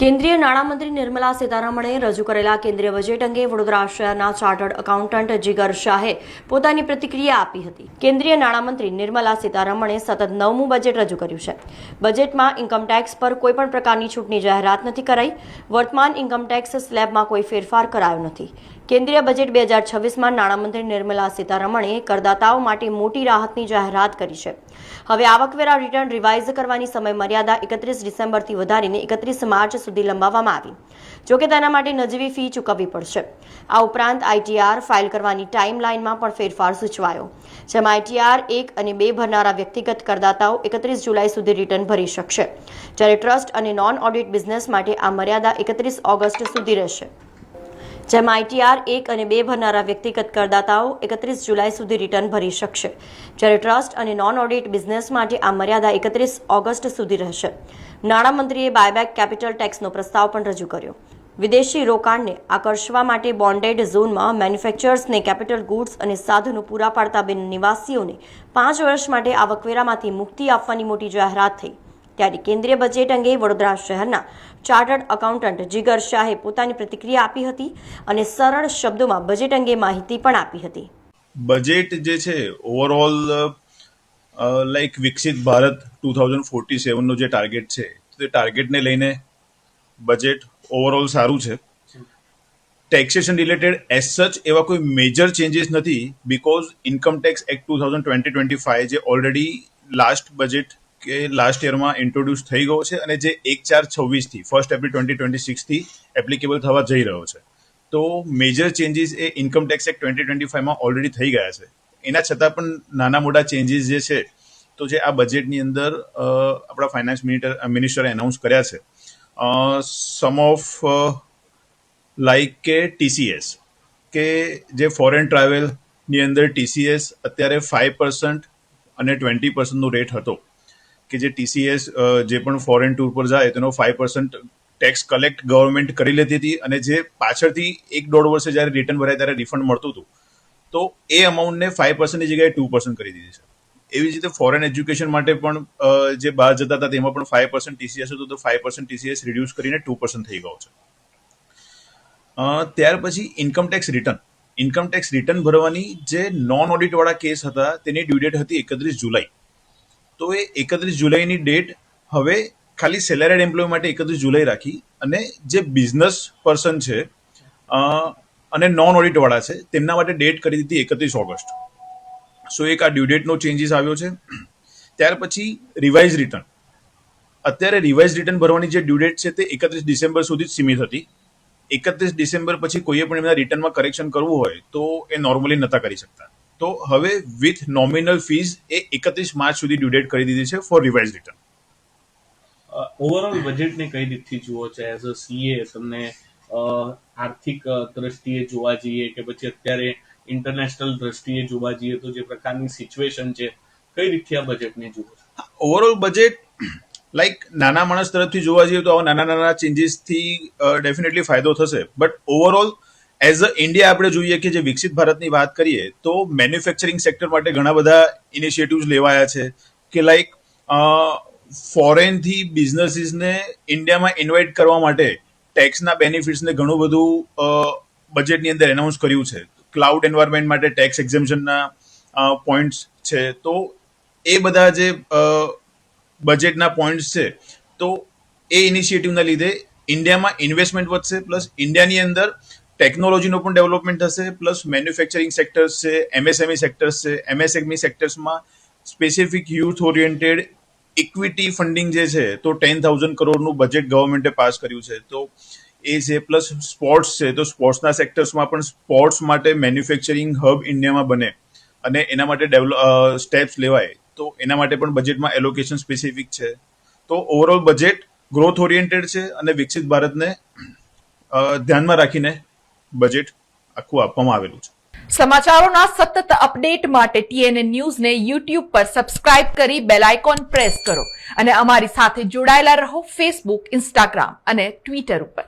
કેન્દ્રીય નાણામંત્રી નિર્મલા સીતારમણે રજૂ કરેલા કેન્દ્રીય બજેટ અંગે વડોદરા શહેરના ચાર્ટર્ડ એકાઉન્ટન્ટ જીગર શાહે પોતાની પ્રતિક્રિયા આપી હતી। કેન્દ્રીય નાણામંત્રી નિર્મલા સીતારમણે સતત 9મું બજેટ રજૂ કર્યું છે। બજેટમાં ઇન્કમટેક્સ પર કોઈપણ પ્રકારની છૂટની જાહેરાત નથી કરાઈ। વર્તમાન ઇન્કમટેક્સ સ્લેબમાં કોઈ ફેરફાર કરાયો નથી। કેન્દ્રીય બજેટ 2026માં નાણામંત્રી નિર્મલા સીતારમણે કરદાતાઓ માટે મોટી રાહતની જાહેરાત કરી છે। હવે આવકવેરા રિટર્ન રિવાઇઝ કરવાની સમય મર્યાદા 31 ડિસેમ્બરથી વધારીને 31 માર્ચ સુધી લંબાવવામાં આવી। જોકે તેના માટે નજીવી ફી ચૂકવવી પડશે। આ ઉપરાંત આઈટીઆર ફાઇલ કરવાની ટાઈમ લાઇનમાં પણ ફેરફાર સૂચવાયો, જેમાં આઈટીઆર 1 અને 2 ભરનારા વ્યક્તિગત કરદાતાઓ 31 જુલાઈ સુધી રિટર્ન ભરી શકશે, જ્યારે ટ્રસ્ટ અને નોન ઓડિટ બિઝનેસ માટે આ મર્યાદા 31 ઓગસ્ટ સુધી રહેશે, જેમાં આઈટીઆર 1 અને 2 ભરનારા વ્યક્તિગત કરદાતાઓ 31 જુલાઈ સુધી રિટર્ન ભરી શકશે, જ્યારે ટ્રસ્ટ અને નોન ઓડિટ બિઝનેસ માટે આ મર્યાદા 31 ઓગસ્ટ સુધી રહેશે। નાણામંત્રીએ બાયબેક કેપિટલ ટેક્સનો પ્રસ્તાવ પણ રજૂ કર્યો। વિદેશી રોકાણને આકર્ષવા માટે બોન્ડેડ ઝોનમાં મેન્યુફેક્ચર્સને કેપિટલ ગુડ્સ અને સાધનો પૂરા પાડતા બિન નિવાસીઓને 5 વર્ષ માટે આવકવેરામાંથી મુક્તિ આપવાની મોટી જાહેરાત થઈ। ત્યારે કેન્દ્રીય બજેટ અંગે વડોદરા શહેરના ચાર્ટર્ડ એકાઉન્ટન્ટ જીગર શાહે પોતાની પ્રતિક્રિયા આપી હતી અને સરળ શબ્દોમાં બજેટ અંગે માહિતી પણ આપી હતી। બજેટ જે છે ઓવરઓલ લાઈક વિકસિત ભારત 2047નો જે ટાર્ગેટ છે તે ટાર્ગેટને લઈને બજેટ ઓવરઓલ સારું છે। ટેક્સેશન રિલેટેડ એઝ સચ એવા કોઈ મેજર ચેન્જીસ નથી, બીકોઝ ઇન્કમ ટેક્સ એક્ટ 2020-25 જે ઓલરેડી લાસ્ટ બજેટ કે લાસ્ટ યરમાં ઇન્ટ્રોડ્યુસ થઈ ગયો છે અને જે 1/4/26થી 1 એપ્રિલ 2026થી એપ્લિકેબલ થવા જઈ રહ્યો છે। તો મેજર ચેન્જીસ એ ઇન્કમ ટેક્સ એક્ટ 2025માં ઓલરેડી થઈ ગયા છે। એના છતાં પણ નાના મોટા ચેન્જીસ જે છે તો જે આ બજેટની અંદર આપણા ફાઇનાન્સ મિનિસ્ટરે એનાઉન્સ કર્યા છે, સમ ઓફ લાઈક કે ટીસીએસ કે જે ફોરેન ટ્રાવેલની અંદર ટીસીએસ અત્યારે 5% અને 20%નો રેટ હતો કે જે ટીસીએસ જે પણ ફોરેન ટૂર પર જાય તેનો 5% ટેક્સ કલેક્ટ ગવર્મેન્ટ કરી લેતી હતી અને જે પાછળથી 1-1.5 વર્ષે જ્યારે રિટર્ન ભરાય ત્યારે રિફંડ મળતું હતું, તો એ અમાઉન્ટને 5%ની જગ્યાએ 2% કરી દીધી છે। એવી જ રીતે ફોરેન એજ્યુકેશન માટે પણ જે બહાર જતા હતા તેમાં પણ 5% ટીસીએસ હતું, તો 5% ટીસીએસ રિડ્યુસ કરીને 2% થઈ ગયો છે। ત્યાર પછી ઇન્કમ ટેક્સ રિટર્ન ભરવાની જે નોન ઓડિટવાળા કેસ હતા તેની ડ્યુ ડેટ હતી 31 જુલાઈ। તો એ 31 જુલાઈની ડેટ હવે ખાલી સેલેરીડ એમ્પ્લોય માટે 31 જુલાઈ રાખી અને જે બિઝનેસ પર્સન છે અને નોન ઓડિટવાળા છે તેમના માટે ડેટ કરી દીધી 31 ઓગસ્ટ। સો એક આ ડ્યુ ડેટનો ચેન્જીસ આવ્યો છે। ત્યાર પછી રિવાઇઝ રિટર્ન, અત્યારે રિવાઇઝ રિટર્ન ભરવાની જે ડ્યુ ડેટ છે તે 31 ડિસેમ્બર સુધી જ સીમિત હતી। 31 ડિસેમ્બર પછી કોઈએ પણ એમના રિટર્નમાં કરેક્શન કરવું હોય તો એ નોર્મલી નહોતા કરી શકતા। તો હવે with nominal fees A 31 March સુધી ડ્યુ ડેટ કરી દીધી છે ફોર રિવાઇઝ રિટર્ન। ઓવરઓલ બજેટને કઈ રીતથી જુઓ છો એઝ અ સીએ? તમને આર્થિક દ્રષ્ટિએ જોવા જઈએ કે પછી અત્યારે ઇન્ટરનેશનલ દ્રષ્ટિએ જોવા જઈએ તો જે પ્રકારની સિચ્યુએશન છે, કઈ રીતથી આ બજેટને જુઓ છો? ઓવરઓલ બજેટ લાઈક નાના માણસ તરફથી જોવા જઈએ તો આવા નાના ચેન્જીસથી ડેફિનેટલી ફાયદો થશે, but overall as a India આપણે જોઈએ કે જે વિકસિત ભારતની વાત કરીએ તો મેન્યુફેક્ચરિંગ સેક્ટર માટે ઘણા બધા ઇનિશિયેટિવ્સ લેવાયા છે કે લાઈક ફોરેનથી બિઝનેસીસને ઇન્ડિયામાં ઇન્વાઇટ કરવા માટે ટેક્સના બેનિફિટ્સને ઘણું બધું બજેટની અંદર એનાઉન્સ કર્યું છે। ક્લાઉડ એન્વાયરમેન્ટ માટે ટેક્સ એક્ઝેમ્પશનના પોઈન્ટ્સ છે, તો એ બધા જે બજેટના પોઈન્ટ્સ છે તો એ ઇનિશિયેટિવના લીધે ઇન્ડિયામાં ઇન્વેસ્ટમેન્ટ વધશે, પ્લસ ઇન્ડિયાની અંદર ટેકનોલોજીનો પણ ડેવલપમેન્ટ થશે, પ્લસ મેન્યુફેક્ચરિંગ સેક્ટર્સ છે, એમએસએમઈ સેક્ટર્સ છે, એમએસએમઈ સેક્ટર્સમાં specific youth oriented equity funding જે છે તો 10,000 કરોડનું બજેટ ગવર્મેન્ટે પાસ કર્યું છે, તો એ છે। પ્લસ સ્પોર્ટ્સ છે, તો સ્પોર્ટ્સના સેક્ટર્સમાં પણ સ્પોર્ટ્સ માટે મેન્યુફેક્ચરિંગ હબ ઇન્ડિયામાં બને અને એના માટે સ્ટેપ્સ લેવાય, તો એના માટે પણ બજેટમાં એલોકેશન સ્પેસિફિક છે। તો ઓવરઓલ બજેટ ગ્રોથ ઓરિએન્ટેડ છે અને વિકસિત ભારતને ધ્યાનમાં રાખીને બજેટ આખું આપવામાં આવેલું છે। સમાચારોના સતત અપડેટ માટે TNN ન્યૂઝને YouTube પર સબસ્ક્રાઇબ કરી બેલ આઇકોન પ્રેસ કરો અને અમારી સાથે જોડાયેલા રહો ફેસબુક, ઇન્સ્ટાગ્રામ અને ટ્વિટર ઉપર।